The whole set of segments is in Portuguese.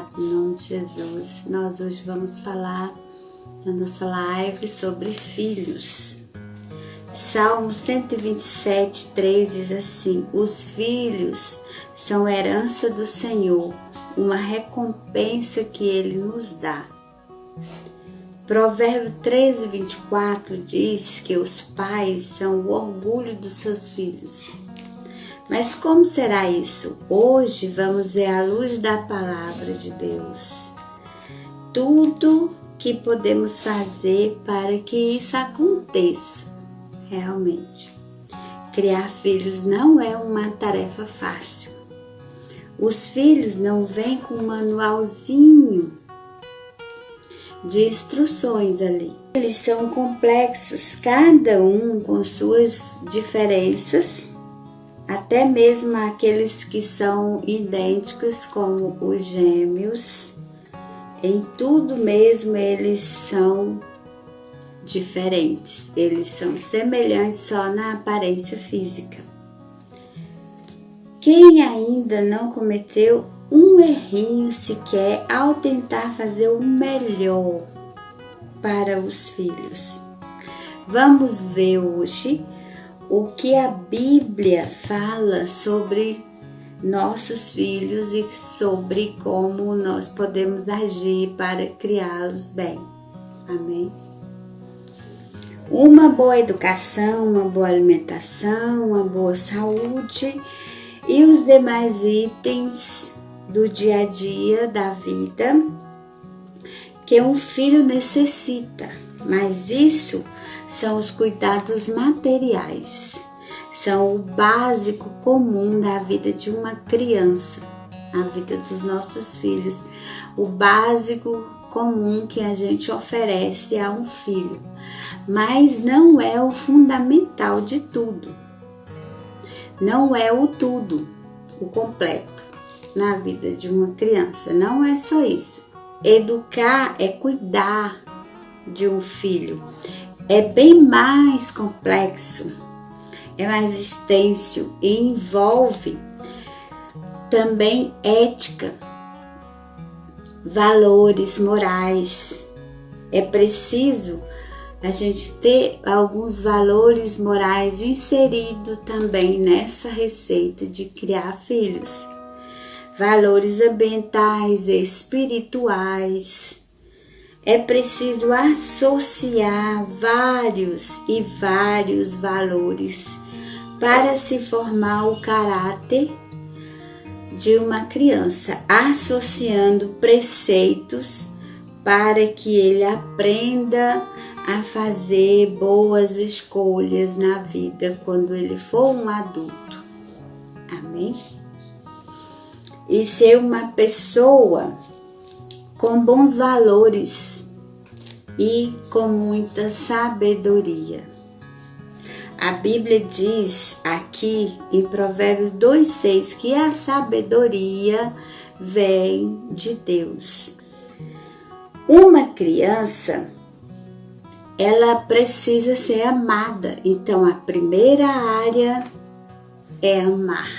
amados, em nome de Jesus. Nós hoje vamos falar na nossa live sobre filhos. Salmo 127, 3 diz assim: os filhos são herança do Senhor, uma recompensa que Ele nos dá. Provérbio 13, 24 diz que os pais são o orgulho dos seus filhos. Mas como será isso? Hoje vamos ver à luz da palavra de Deus tudo que podemos fazer para que isso aconteça realmente. Criar filhos não é uma tarefa fácil. Os filhos não vêm com um manualzinho de instruções ali. Eles são complexos, cada um com suas diferenças, até mesmo aqueles que são idênticos, como os gêmeos. Em tudo mesmo eles são diferentes, eles são semelhantes só na aparência física. Quem ainda não cometeu um errinho sequer ao tentar fazer o melhor para os filhos? Vamos ver hoje o que a Bíblia fala sobre nossos filhos e sobre como nós podemos agir para criá-los bem. Amém? Uma boa educação, uma boa alimentação, uma boa saúde e os demais itens do dia a dia da vida que um filho necessita, mas isso são os cuidados materiais, são o básico comum da vida de uma criança, a vida dos nossos filhos, o básico comum que a gente oferece a um filho, mas não é o fundamental de tudo, não é o tudo, o completo na vida de uma criança, não é só isso. Educar é cuidar de um filho, é bem mais complexo, é mais extenso e envolve também ética, valores morais. É preciso a gente ter alguns valores morais inseridos também nessa receita de criar filhos. Valores ambientais, espirituais. É preciso associar vários valores para se formar o caráter de uma criança, associando preceitos para que ele aprenda a fazer boas escolhas na vida quando ele for um adulto. Amém? E ser uma pessoa com bons valores e com muita sabedoria. A Bíblia diz aqui em Provérbios 2,6 que a sabedoria vem de Deus. Uma criança, ela precisa ser amada, então a primeira área é amar.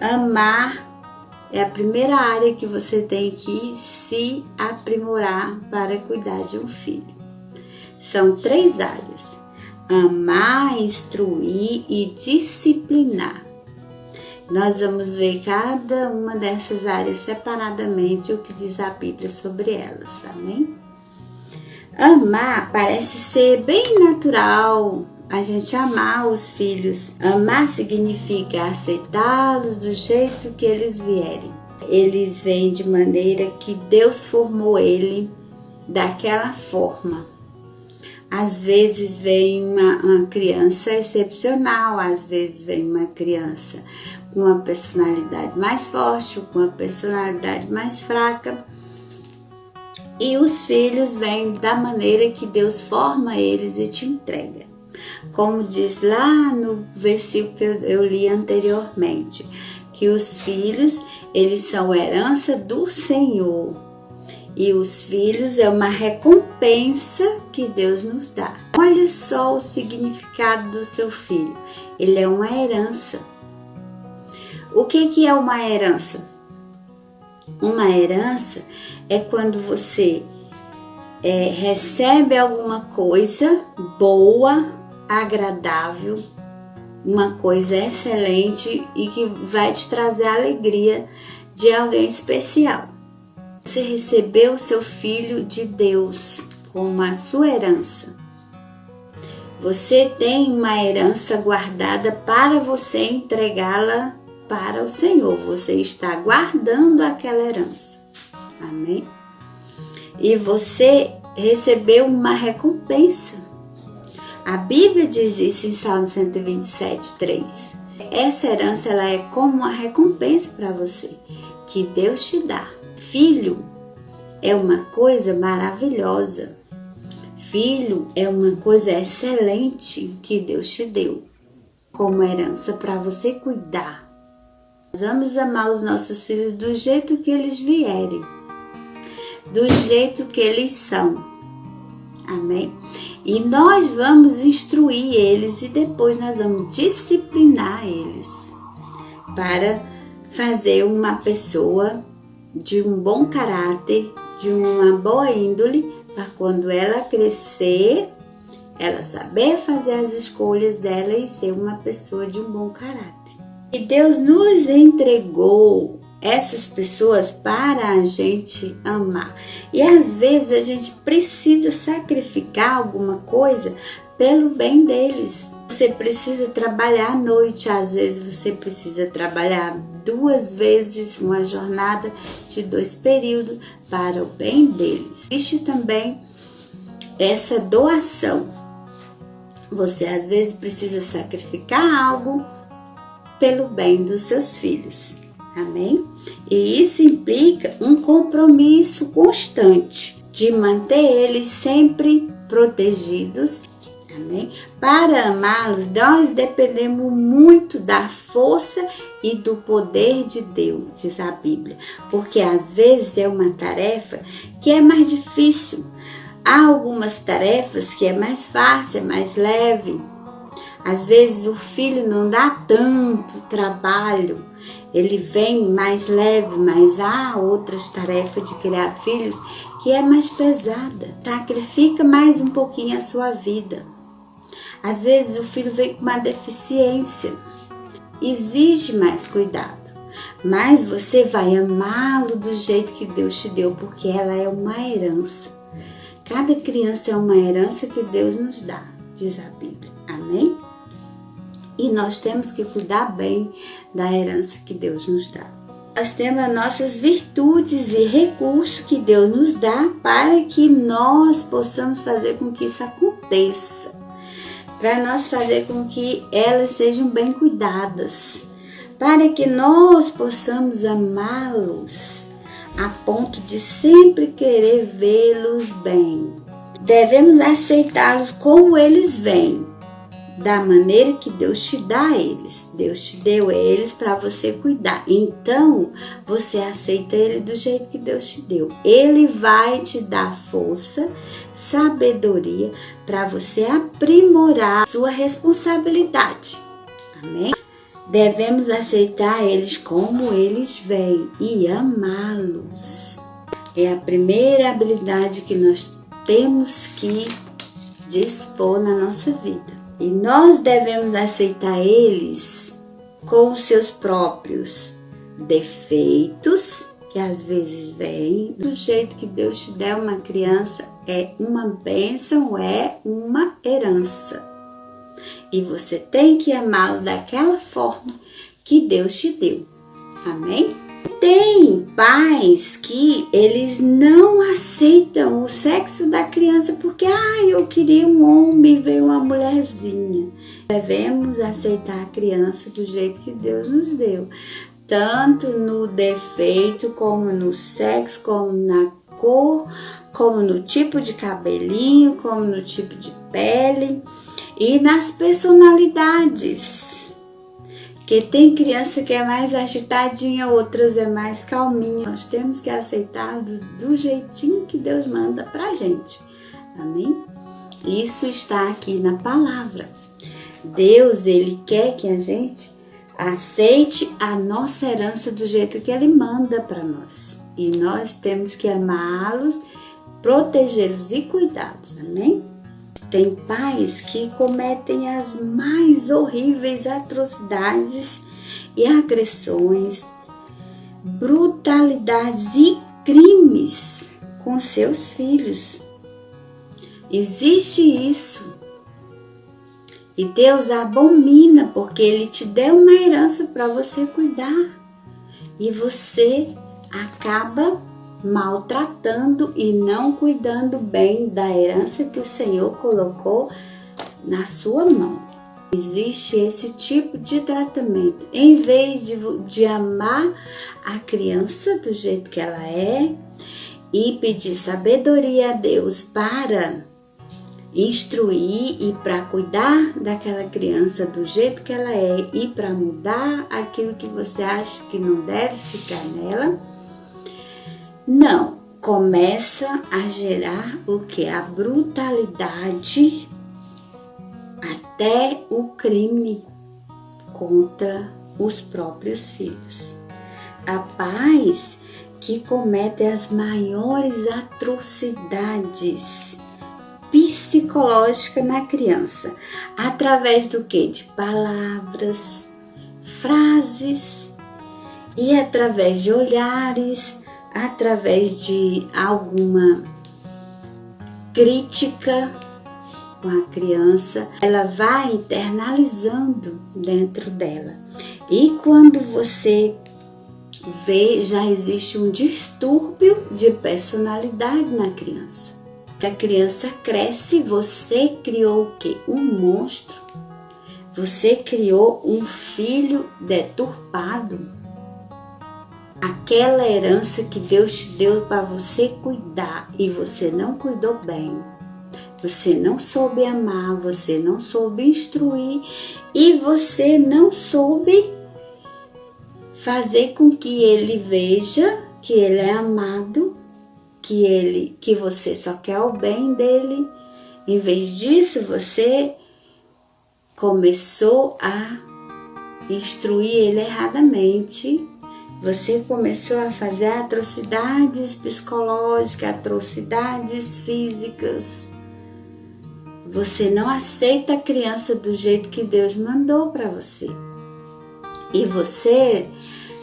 Amar é a primeira área que você tem que se aprimorar para cuidar de um filho. São 3 áreas: amar, instruir e disciplinar. Nós vamos ver cada uma dessas áreas separadamente, o que diz a Bíblia sobre elas, amém? Amar parece ser bem natural, a gente amar os filhos. Amar significa aceitá-los do jeito que eles vierem. Eles vêm de maneira que Deus formou ele daquela forma. Às vezes vem uma criança excepcional, às vezes vem uma criança com uma personalidade mais forte, com uma personalidade mais fraca. E os filhos vêm da maneira que Deus forma eles e te entrega. Como diz lá no versículo que eu li anteriormente, que os filhos, eles são herança do Senhor. E os filhos é uma recompensa que Deus nos dá. Olha só o significado do seu filho. Ele é uma herança. O que é uma herança? Uma herança é quando você recebe alguma coisa boa, agradável, uma coisa excelente e que vai te trazer a alegria de alguém especial. Você recebeu o seu filho de Deus como a sua herança. Você tem uma herança guardada para você entregá-la para o Senhor. Você está guardando aquela herança. Amém? E você recebeu uma recompensa. A Bíblia diz isso em Salmo 127, 3. Essa herança ela é como uma recompensa para você, que Deus te dá. Filho é uma coisa maravilhosa. Filho é uma coisa excelente que Deus te deu como herança para você cuidar. Nós vamos amar os nossos filhos do jeito que eles vierem, do jeito que eles são. Amém? E nós vamos instruir eles e depois nós vamos disciplinar eles para fazer uma pessoa de um bom caráter, de uma boa índole, para quando ela crescer, ela saber fazer as escolhas dela e ser uma pessoa de um bom caráter. E Deus nos entregou essas pessoas para a gente amar. E às vezes a gente precisa sacrificar alguma coisa pelo bem deles. Você precisa trabalhar à noite, às vezes você precisa trabalhar 2 vezes uma jornada de 2 períodos para o bem deles. Existe também essa doação. Você às vezes precisa sacrificar algo pelo bem dos seus filhos. Amém? E isso implica um compromisso constante de manter eles sempre protegidos. Amém? Para amá-los, nós dependemos muito da força e do poder de Deus, diz a Bíblia. Porque às vezes é uma tarefa que é mais difícil. Há algumas tarefas que é mais fácil, é mais leve. Às vezes o filho não dá tanto trabalho, ele vem mais leve, mas há outras tarefas de criar filhos que é mais pesada. Sacrifica mais um pouquinho a sua vida. Às vezes o filho vem com uma deficiência, exige mais cuidado, mas você vai amá-lo do jeito que Deus te deu, porque ela é uma herança. Cada criança é uma herança que Deus nos dá, diz a Bíblia. Amém? E nós temos que cuidar bem da herança que Deus nos dá. Nós temos as nossas virtudes e recursos que Deus nos dá para que nós possamos fazer com que isso aconteça. Para nós fazer com que elas sejam bem cuidadas. Para que nós possamos amá-los a ponto de sempre querer vê-los bem. Devemos aceitá-los como eles vêm, da maneira que Deus te dá a eles. Deus te deu a eles para você cuidar. Então, você aceita ele do jeito que Deus te deu. Ele vai te dar força, sabedoria para você aprimorar sua responsabilidade. Amém? Devemos aceitar eles como eles vêm e amá-los. É a primeira habilidade que nós temos que dispor na nossa vida. E nós devemos aceitar eles com os seus próprios defeitos, que às vezes vêm. Do jeito que Deus te der uma criança, é uma bênção, é uma herança. E você tem que amá-lo daquela forma que Deus te deu. Amém? Tem pais que eles não aceitam o sexo da criança porque eu queria um homem e veio uma mulherzinha. Devemos aceitar a criança do jeito que Deus nos deu, tanto no defeito, como no sexo, como na cor, como no tipo de cabelinho, como no tipo de pele e nas personalidades. Porque tem criança que é mais agitadinha, outras é mais calminha. Nós temos que aceitar do jeitinho que Deus manda pra gente. Amém? Isso está aqui na palavra. Deus, ele quer que a gente aceite a nossa herança do jeito que Ele manda para nós. E nós temos que amá-los, protegê-los e cuidá-los, amém? Tem pais que cometem as mais horríveis atrocidades e agressões, brutalidades e crimes com seus filhos. Existe isso. E Deus abomina, porque Ele te deu uma herança para você cuidar. E você acaba maltratando e não cuidando bem da herança que o Senhor colocou na sua mão. Existe esse tipo de tratamento. Em vez de amar a criança do jeito que ela é e pedir sabedoria a Deus para instruir e para cuidar daquela criança do jeito que ela é e para mudar aquilo que você acha que não deve ficar nela, não, começa a gerar o que? A brutalidade até o crime contra os próprios filhos. Há pais que cometem as maiores atrocidades psicológicas na criança, através do que? De palavras, frases e através de olhares, através de alguma crítica com a criança, ela vai internalizando dentro dela. E quando você vê, já existe um distúrbio de personalidade na criança. Que a criança cresce, você criou o quê? Um monstro. Você criou um filho deturpado. Aquela herança que Deus te deu para você cuidar e você não cuidou bem. Você não soube amar, você não soube instruir e você não soube fazer com que ele veja que ele é amado, que você só quer o bem dele. Em vez disso, você começou a instruir ele erradamente. Você começou a fazer atrocidades psicológicas, atrocidades físicas. Você não aceita a criança do jeito que Deus mandou para você. E você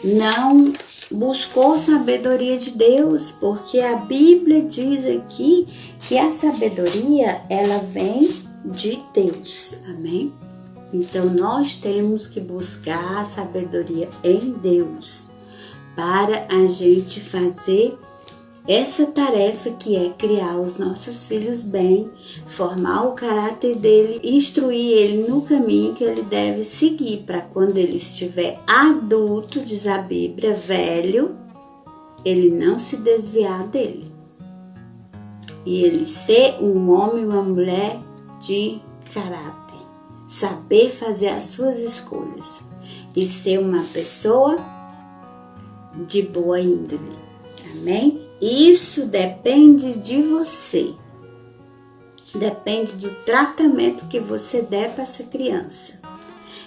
não buscou sabedoria de Deus, porque a Bíblia diz aqui que a sabedoria, ela vem de Deus, amém? Então nós temos que buscar a sabedoria em Deus para a gente fazer essa tarefa que é criar os nossos filhos bem, formar o caráter dele, instruir ele no caminho que ele deve seguir, para quando ele estiver adulto, diz a Bíblia, velho, ele não se desviar dele. E ele ser um homem e uma mulher de caráter, saber fazer as suas escolhas e ser uma pessoa de boa índole, amém? Isso depende de você, depende do tratamento que você der para essa criança.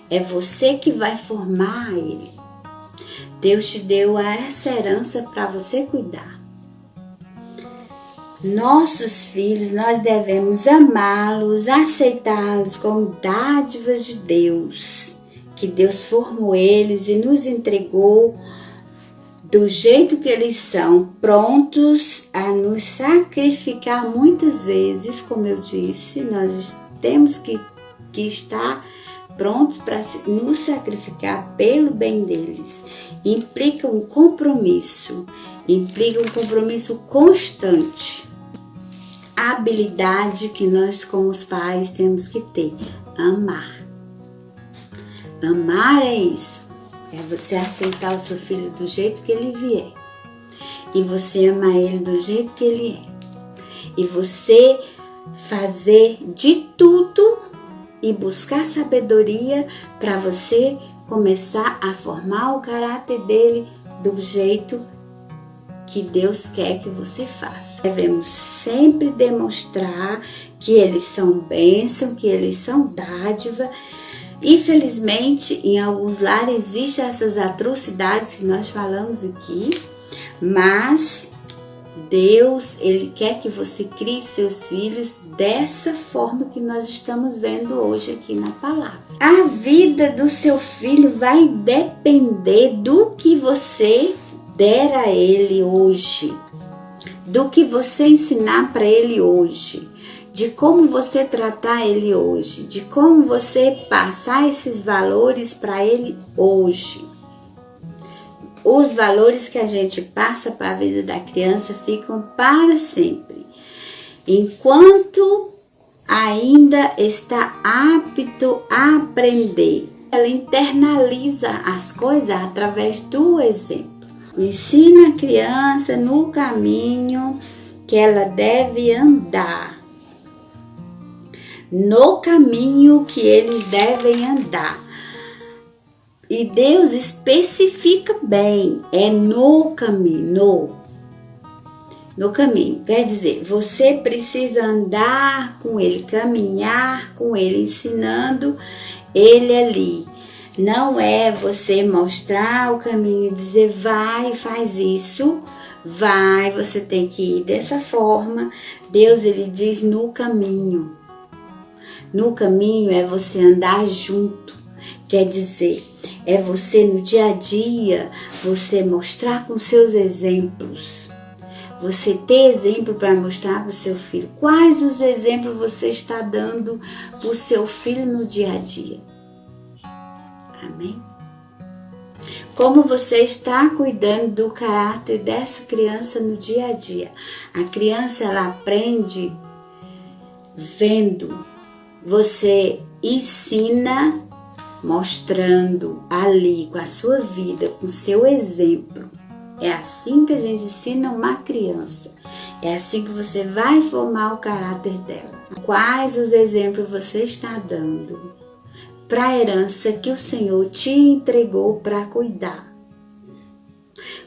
É você que vai formar ele. Deus te deu essa herança para você cuidar. Nossos filhos, nós devemos amá-los, aceitá-los como dádivas de Deus, que Deus formou eles e nos entregou do jeito que eles são, prontos a nos sacrificar muitas vezes, como eu disse, nós temos que estar prontos para nos sacrificar pelo bem deles. Implica um compromisso constante. A habilidade que nós como os pais temos que ter, amar. Amar é isso. É você aceitar o seu filho do jeito que ele vier. E você amar ele do jeito que ele é. E você fazer de tudo e buscar sabedoria para você começar a formar o caráter dele do jeito que Deus quer que você faça. Devemos sempre demonstrar que eles são bênção, que eles são dádiva, Infelizmente, em alguns lares existem essas atrocidades que nós falamos aqui, mas Deus, Ele quer que você crie seus filhos dessa forma que nós estamos vendo hoje aqui na palavra. A vida do seu filho vai depender do que você der a ele hoje, do que você ensinar para ele hoje, de como você tratar ele hoje, de como você passar esses valores para ele hoje. Os valores que a gente passa para a vida da criança ficam para sempre. Enquanto ainda está apto a aprender, ela internaliza as coisas através do exemplo. Ensina a criança no caminho que ela deve andar, no caminho que eles devem andar. E Deus especifica bem, é no caminho, no caminho. Quer dizer, você precisa andar com ele, caminhar com ele, ensinando ele ali. Não é você mostrar o caminho e dizer, vai, faz isso, vai, você tem que ir dessa forma. Deus, ele diz no caminho. No caminho é você andar junto, quer dizer, é você no dia a dia, você mostrar com seus exemplos. Você ter exemplo para mostrar para o seu filho. Quais os exemplos você está dando para o seu filho no dia a dia? Amém? Como você está cuidando do caráter dessa criança no dia a dia? A criança, ela aprende vendo. Você ensina mostrando ali com a sua vida, com o seu exemplo. É assim que a gente ensina uma criança. É assim que você vai formar o caráter dela. Quais os exemplos você está dando para a herança que o Senhor te entregou para cuidar?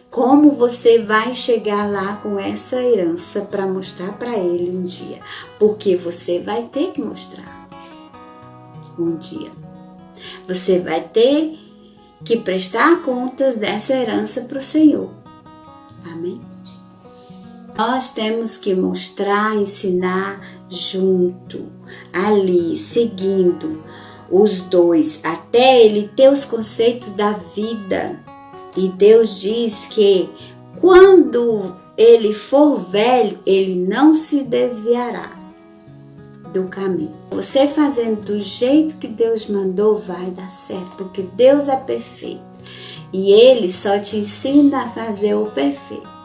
Como você vai chegar lá com essa herança para mostrar para ele um dia? Porque você vai ter que mostrar um dia. Você vai ter que prestar contas dessa herança para o Senhor. Amém? Nós temos que mostrar, ensinar junto, ali, seguindo os dois, até ele ter os conceitos da vida. E Deus diz que quando ele for velho, ele não se desviará do caminho. Você fazendo do jeito que Deus mandou vai dar certo, porque Deus é perfeito e Ele só te ensina a fazer o perfeito.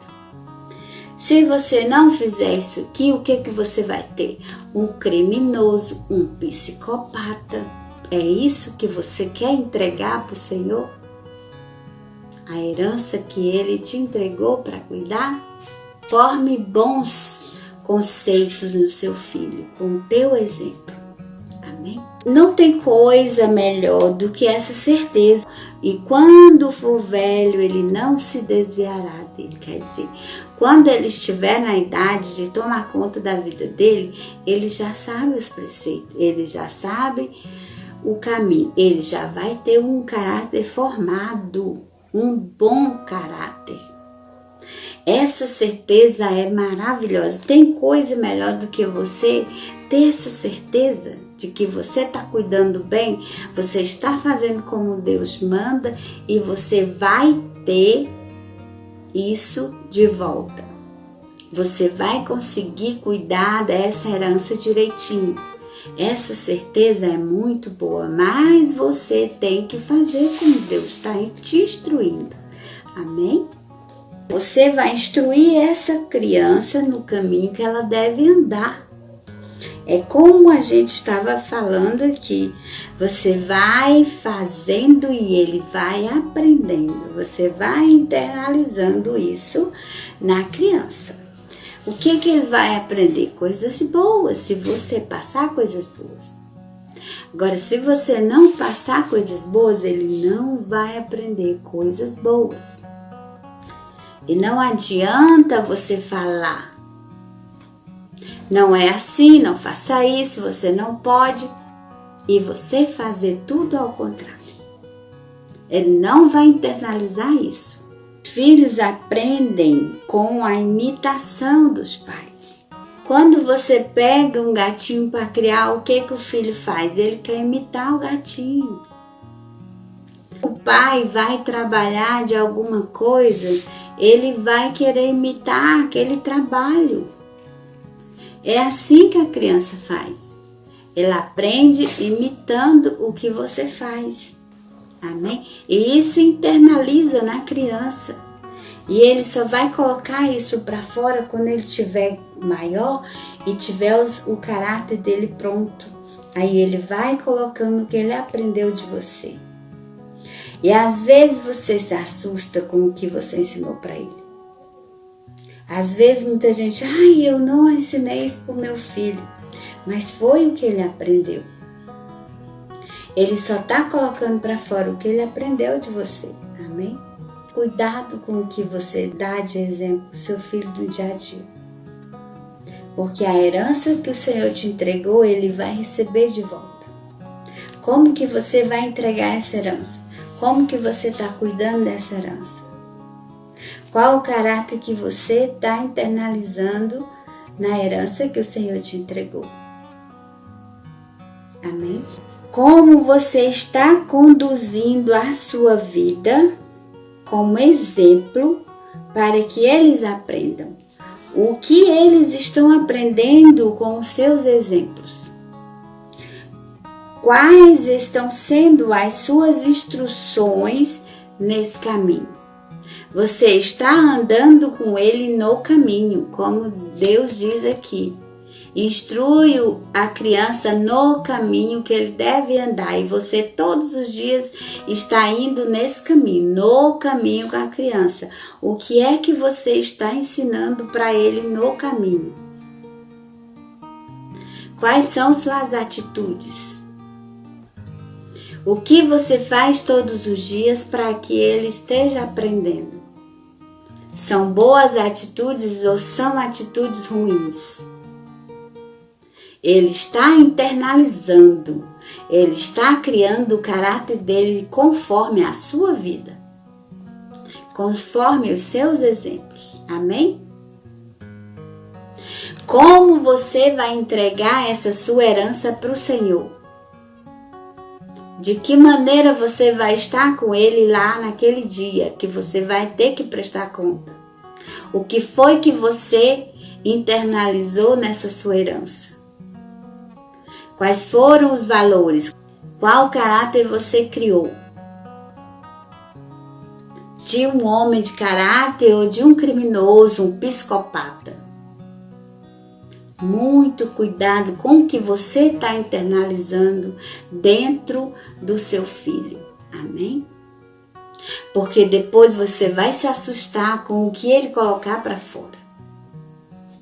Se você não fizer isso aqui, o que você vai ter? Um criminoso, um psicopata. É isso que você quer entregar para o Senhor? A herança que Ele te entregou para cuidar? Forme bons conceitos no seu filho, com o teu exemplo. Amém? Não tem coisa melhor do que essa certeza. E quando for velho, ele não se desviará dele. Quer dizer, quando ele estiver na idade de tomar conta da vida dele, ele já sabe os preceitos, ele já sabe o caminho, ele já vai ter um caráter formado, um bom caráter. Essa certeza é maravilhosa. Tem coisa melhor do que você ter essa certeza de que você está cuidando bem, você está fazendo como Deus manda e você vai ter isso de volta. Você vai conseguir cuidar dessa herança direitinho. Essa certeza é muito boa, mas você tem que fazer como Deus está te instruindo. Amém? Você vai instruir essa criança no caminho que ela deve andar. É como a gente estava falando aqui. Você vai fazendo e ele vai aprendendo. Você vai internalizando isso na criança. O que ele vai aprender? Coisas boas, se você passar coisas boas. Agora, se você não passar coisas boas, ele não vai aprender coisas boas. E não adianta você falar, não é assim, não faça isso, você não pode. e você fazer tudo ao contrário. Ele não vai internalizar isso. Os filhos aprendem com a imitação dos pais. Quando você pega um gatinho para criar, o que o filho faz? Ele quer imitar o gatinho. O pai vai trabalhar de alguma coisa, ele vai querer imitar aquele trabalho. É assim que a criança faz. Ela aprende imitando o que você faz. Amém? E isso internaliza na criança. E ele só vai colocar isso para fora quando ele estiver maior e tiver o caráter dele pronto. Aí ele vai colocando o que ele aprendeu de você. E às vezes você se assusta com o que você ensinou para ele. Às vezes muita gente, eu não ensinei isso para o meu filho. Mas foi o que ele aprendeu. Ele só está colocando para fora o que ele aprendeu de você. Amém? Cuidado com o que você dá de exemplo para o seu filho do dia a dia. Porque a herança que o Senhor te entregou, ele vai receber de volta. Como que você vai entregar essa herança? Como que você está cuidando dessa herança? Qual o caráter que você está internalizando na herança que o Senhor te entregou? Amém? Como você está conduzindo a sua vida como exemplo para que eles aprendam? O que eles estão aprendendo com os seus exemplos? Quais estão sendo as suas instruções nesse caminho? Você está andando com ele no caminho, como Deus diz aqui. Instrui a criança no caminho que ele deve andar. E você todos os dias está indo nesse caminho, no caminho com a criança. O que é que você está ensinando para ele no caminho? Quais são suas atitudes? O que você faz todos os dias para que ele esteja aprendendo? São boas atitudes ou são atitudes ruins? Ele está internalizando, ele está criando o caráter dele conforme a sua vida, conforme os seus exemplos. Amém? Como você vai entregar essa sua herança para o Senhor? De que maneira você vai estar com ele lá naquele dia que você vai ter que prestar conta? O que foi que você internalizou nessa sua herança? Quais foram os valores? Qual caráter você criou? De um homem de caráter ou de um criminoso, um psicopata? Muito cuidado com o que você está internalizando dentro do seu filho. Amém? Porque depois você vai se assustar com o que ele colocar para fora.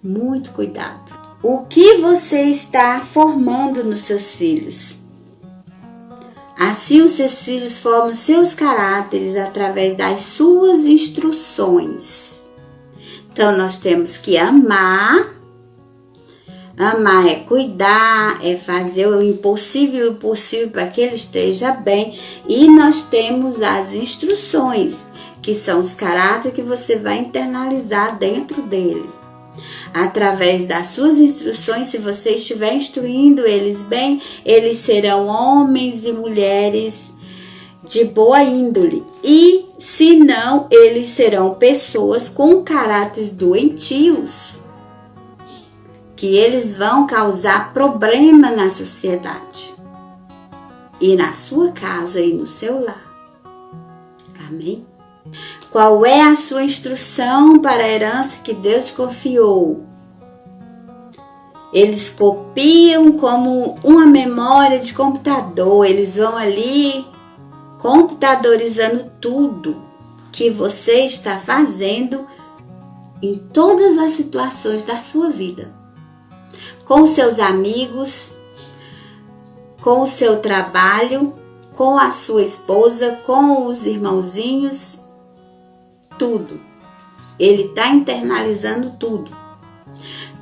Muito cuidado. O que você está formando nos seus filhos? Assim os seus filhos formam seus caráteres através das suas instruções. Então nós temos que amar. Amar é cuidar, é fazer o impossível e o possível para que ele esteja bem. E nós temos as instruções, que são os caráteres que você vai internalizar dentro dele. Através das suas instruções, se você estiver instruindo eles bem, eles serão homens e mulheres de boa índole. E, se não, eles serão pessoas com caráteres doentios, que eles vão causar problema na sociedade, e na sua casa e no seu lar. Amém? Qual é a sua instrução para a herança que Deus confiou? Eles copiam como uma memória de computador. Eles vão ali computadorizando tudo que você está fazendo em todas as situações da sua vida. Com seus amigos, com o seu trabalho, com a sua esposa, com os irmãozinhos, tudo. Ele está internalizando tudo,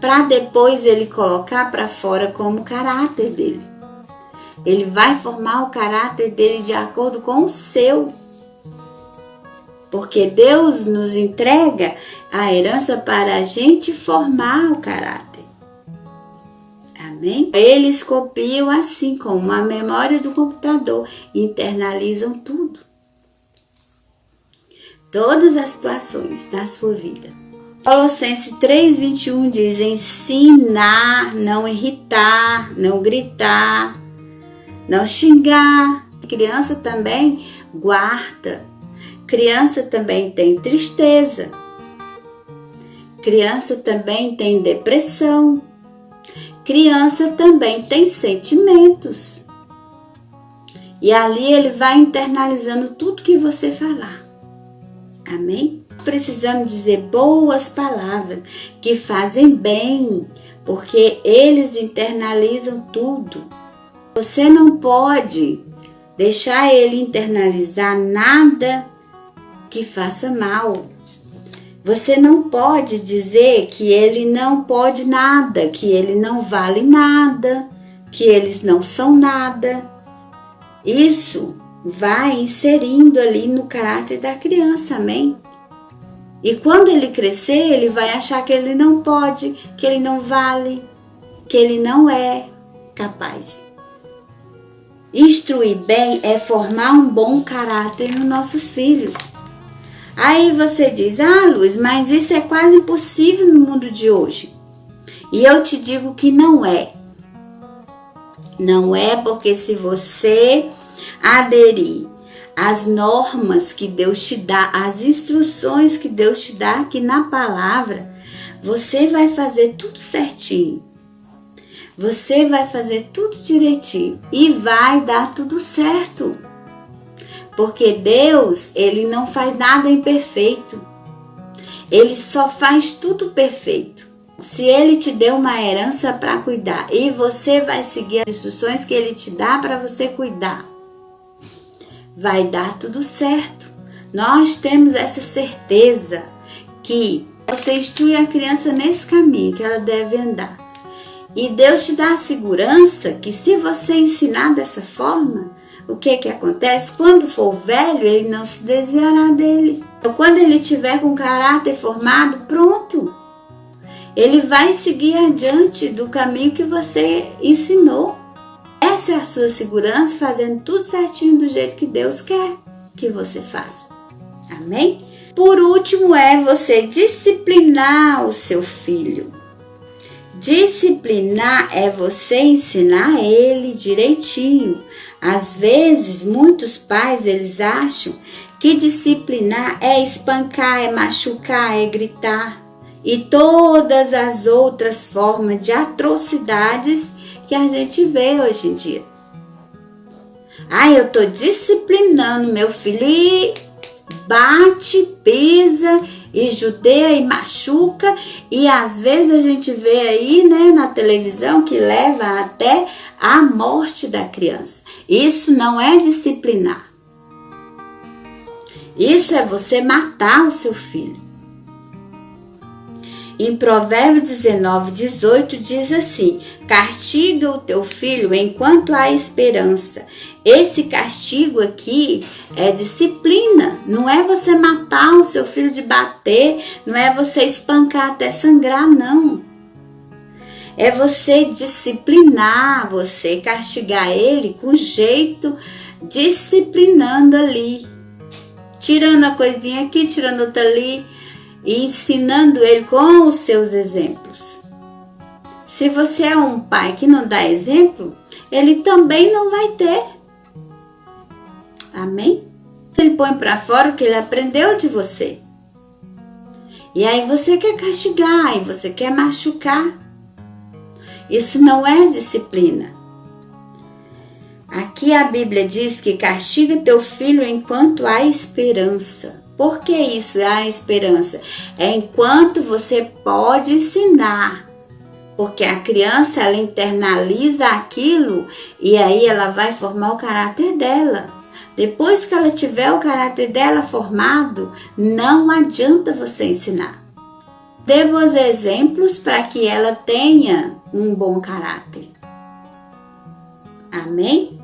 para depois ele colocar para fora como caráter dele. Ele vai formar o caráter dele de acordo com o seu. Porque Deus nos entrega a herança para a gente formar o caráter. Amém? Eles copiam assim como a memória do computador, internalizam tudo. Todas as situações da sua vida. Colossenses 3:21 diz: ensinar, não irritar, não gritar, não xingar. A criança também guarda. Criança também tem tristeza. Criança também tem depressão. Criança também tem sentimentos. E ali ele vai internalizando tudo que você falar. Amém? Precisamos dizer boas palavras que fazem bem, porque eles internalizam tudo. Você não pode deixar ele internalizar nada que faça mal. Você não pode dizer que ele não pode nada, que ele não vale nada, que eles não são nada. Isso vai inserindo ali no caráter da criança, amém? E quando ele crescer, ele vai achar que ele não pode, que ele não vale, que ele não é capaz. Instruir bem é formar um bom caráter nos nossos filhos. Aí você diz: Luz, mas isso é quase impossível no mundo de hoje. E eu te digo que não é. Não é, porque se você aderir às normas que Deus te dá, às instruções que Deus te dá aqui na palavra, você vai fazer tudo certinho. Você vai fazer tudo direitinho e vai dar tudo certo. Porque Deus, Ele não faz nada imperfeito. Ele só faz tudo perfeito. Se Ele te deu uma herança para cuidar e você vai seguir as instruções que Ele te dá para você cuidar, vai dar tudo certo. Nós temos essa certeza que você instrui a criança nesse caminho que ela deve andar. E Deus te dá a segurança que se você ensinar dessa forma, o que acontece? Quando for velho, ele não se desviará dele. Então, quando ele tiver com caráter formado, pronto. Ele vai seguir adiante do caminho que você ensinou. Essa é a sua segurança, fazendo tudo certinho do jeito que Deus quer que você faça. Amém? Por último, é você disciplinar o seu filho. Disciplinar é você ensinar ele direitinho. Às vezes, muitos pais, eles acham que disciplinar é espancar, é machucar, é gritar e todas as outras formas de atrocidades que a gente vê hoje em dia. Eu estou disciplinando meu filho e bate, pisa e judeia e machuca, e às vezes a gente vê aí, na televisão, que leva até a morte da criança. Isso não é disciplinar. Isso é você matar o seu filho. Em Provérbios 19:18 diz assim: castiga o teu filho enquanto há esperança. Esse castigo aqui é disciplina. Não é você matar o seu filho de bater, não é você espancar até sangrar, não. É você disciplinar, você castigar ele com jeito, disciplinando ali. Tirando a coisinha aqui, tirando outra ali, e ensinando ele com os seus exemplos. Se você é um pai que não dá exemplo, ele também não vai ter. Amém? Ele põe para fora o que ele aprendeu de você. E aí você quer castigar, e você quer machucar. Isso não é disciplina. Aqui a Bíblia diz que castiga teu filho enquanto há esperança. Por que isso é a esperança? É enquanto você pode ensinar. Porque a criança, ela internaliza aquilo e aí ela vai formar o caráter dela. Depois que ela tiver o caráter dela formado, não adianta você ensinar. Dê bons exemplos para que ela tenha um bom caráter. Amém?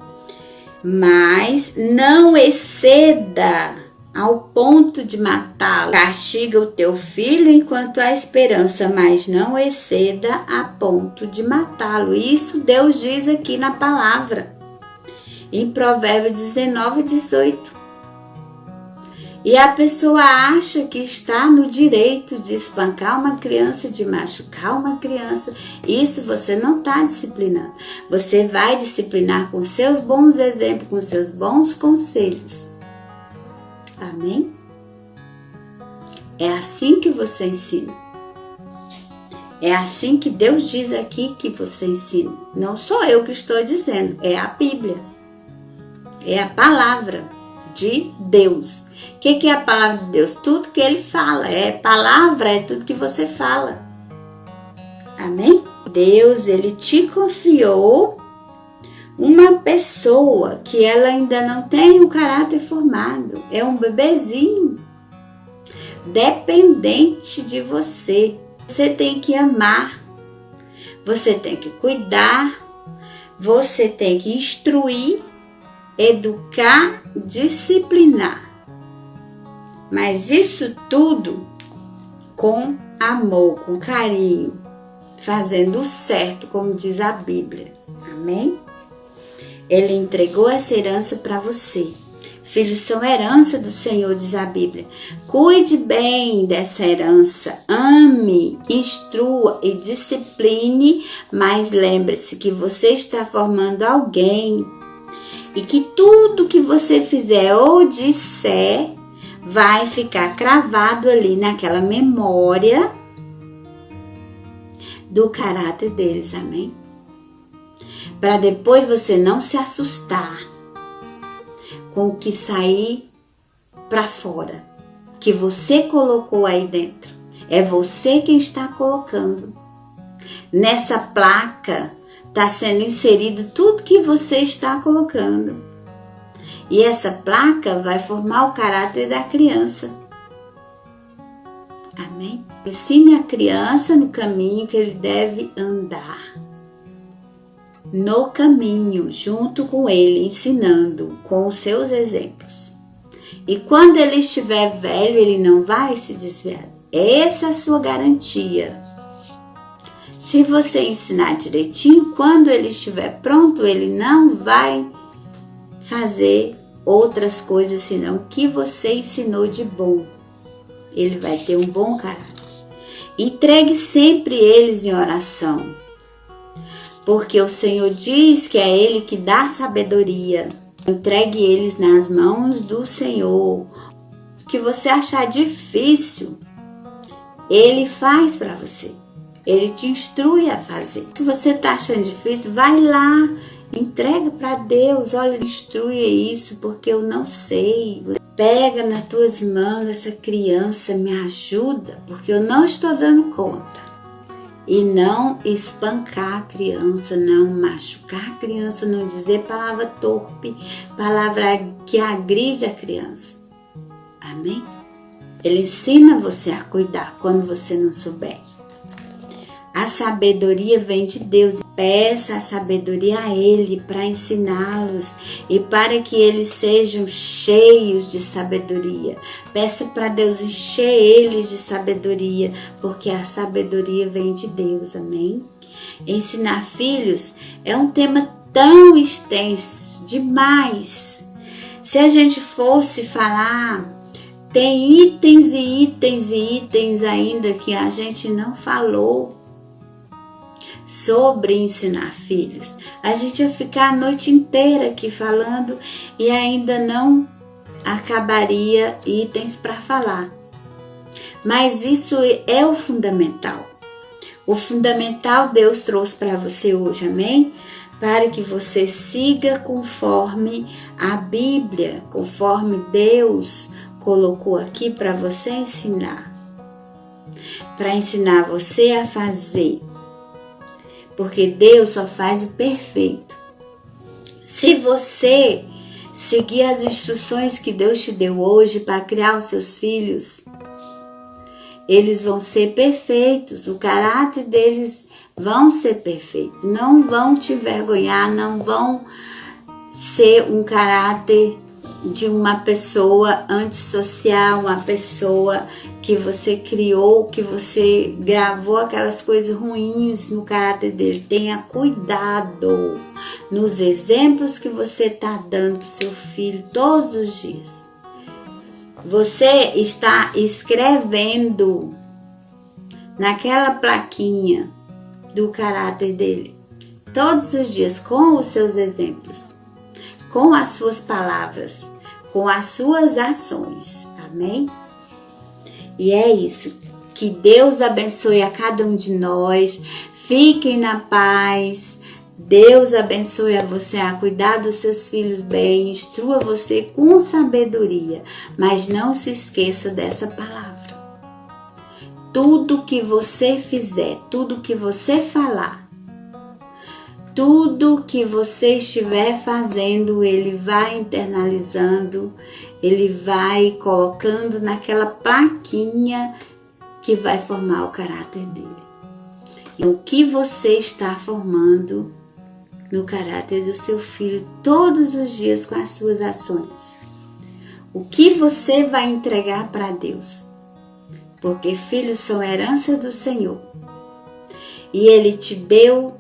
Mas não exceda ao ponto de matá-lo. Castiga o teu filho enquanto há esperança, mas não exceda a ponto de matá-lo. Isso Deus diz aqui na palavra, em Provérbios 19:18. E a pessoa acha que está no direito de espancar uma criança, de machucar uma criança. Isso você não está disciplinando. Você vai disciplinar com seus bons exemplos, com seus bons conselhos. Amém? É assim que você ensina. É assim que Deus diz aqui que você ensina. Não sou eu que estou dizendo, é a Bíblia. É a palavra de Deus. O que é a palavra de Deus? Tudo que Ele fala. Palavra é tudo que você fala. Amém? Deus, Ele te confiou uma pessoa que ela ainda não tem um caráter formado. É um bebezinho. Dependente de você. Você tem que amar. Você tem que cuidar. Você tem que instruir, educar, disciplinar. Mas isso tudo com amor, com carinho, fazendo o certo, como diz a Bíblia. Amém? Ele entregou essa herança para você. Filhos são herança do Senhor, diz a Bíblia. Cuide bem dessa herança, ame, instrua e discipline, mas lembre-se que você está formando alguém e que tudo que você fizer ou disser vai ficar cravado ali naquela memória do caráter deles, amém? Para depois você não se assustar com o que sair para fora, que você colocou aí dentro. É você quem está colocando. Nessa placa está sendo inserido tudo que você está colocando. E essa placa vai formar o caráter da criança. Amém? Ensine a criança no caminho que ele deve andar. No caminho, junto com ele, ensinando com os seus exemplos. E quando ele estiver velho, ele não vai se desviar. Essa é a sua garantia. Se você ensinar direitinho, quando ele estiver pronto, ele não vai fazer outras coisas senão o que você ensinou de bom. Ele vai ter um bom caráter. Entregue sempre eles em oração, porque o Senhor diz que é Ele que dá sabedoria. Entregue eles nas mãos do Senhor. O que você achar difícil, Ele faz para você. Ele te instrui a fazer. Se você está achando difícil, vai lá, entrega para Deus. Olha, instrui isso porque eu não sei. Pega nas tuas mãos essa criança, me ajuda, porque eu não estou dando conta. E não espancar a criança, não machucar a criança, não dizer palavra torpe, palavra que agride a criança. Amém? Ele ensina você a cuidar quando você não souber. A sabedoria vem de Deus. Peça a sabedoria a Ele para ensiná-los e para que eles sejam cheios de sabedoria. Peça para Deus encher eles de sabedoria, porque a sabedoria vem de Deus, amém? Ensinar filhos é um tema tão extenso, demais. Se a gente fosse falar, tem itens e itens e itens ainda que a gente não falou sobre ensinar filhos. A gente vai ficar a noite inteira aqui falando e ainda não acabaria itens para falar. Mas isso é o fundamental. O fundamental Deus trouxe para você hoje, amém? Para que você siga conforme a Bíblia, conforme Deus colocou aqui para você ensinar. Para ensinar você a fazer. Porque Deus só faz o perfeito. Se você seguir as instruções que Deus te deu hoje para criar os seus filhos, eles vão ser perfeitos, o caráter deles vão ser perfeitos, não vão te envergonhar, não vão ser um caráter de uma pessoa antissocial, uma pessoa que você criou, que você gravou aquelas coisas ruins no caráter dele. Tenha cuidado nos exemplos que você está dando para o seu filho todos os dias. Você está escrevendo naquela plaquinha do caráter dele todos os dias com os seus exemplos, com as suas palavras, com as suas ações. Amém? E é isso. Que Deus abençoe a cada um de nós. Fiquem na paz. Deus abençoe a você a cuidar dos seus filhos bem. Instrua você com sabedoria. Mas não se esqueça dessa palavra. Tudo que você fizer, tudo que você falar, tudo que você estiver fazendo, ele vai internalizando, ele vai colocando naquela plaquinha que vai formar o caráter dele. E o que você está formando no caráter do seu filho todos os dias com as suas ações? O que você vai entregar para Deus? Porque filhos são herança do Senhor. E Ele te deu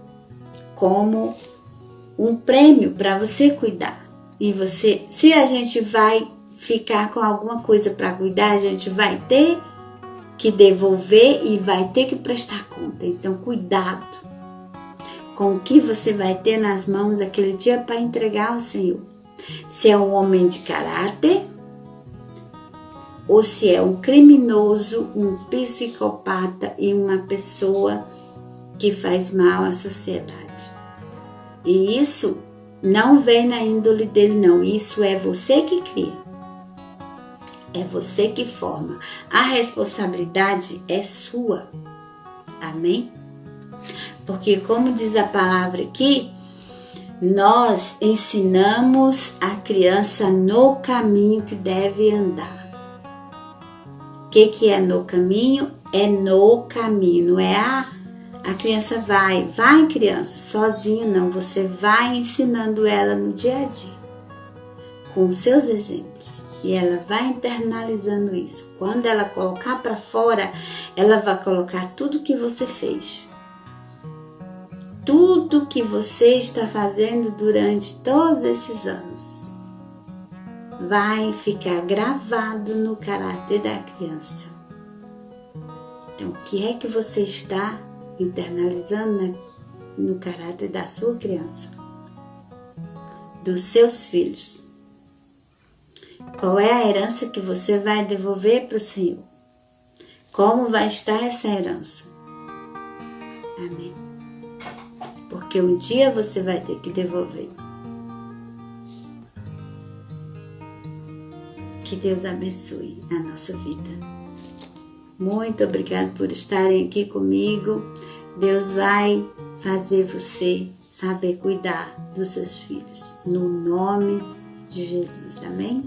como um prêmio para você cuidar. E você, se a gente vai ficar com alguma coisa para cuidar, a gente vai ter que devolver e vai ter que prestar conta. Então, cuidado com o que você vai ter nas mãos aquele dia para entregar ao Senhor. Se é um homem de caráter ou se é um criminoso, um psicopata e uma pessoa que faz mal à sociedade. E isso não vem na índole dele, não. Isso é você que cria. É você que forma. A responsabilidade é sua. Amém? Porque, como diz a palavra aqui, nós ensinamos a criança no caminho que deve andar. O que é no caminho? É no caminho, não é a criança vai criança, sozinha não, você vai ensinando ela no dia a dia, com os seus exemplos, e ela vai internalizando isso. Quando ela colocar para fora, ela vai colocar tudo que você fez, tudo que você está fazendo durante todos esses anos, vai ficar gravado no caráter da criança. Então, o que é que você está internalizando no caráter da sua criança, dos seus filhos? Qual é a herança que você vai devolver para o Senhor? Como vai estar essa herança? Amém? Porque um dia você vai ter que devolver. Que Deus abençoe a nossa vida. Muito obrigada por estarem aqui comigo. Deus vai fazer você saber cuidar dos seus filhos. No nome de Jesus. Amém?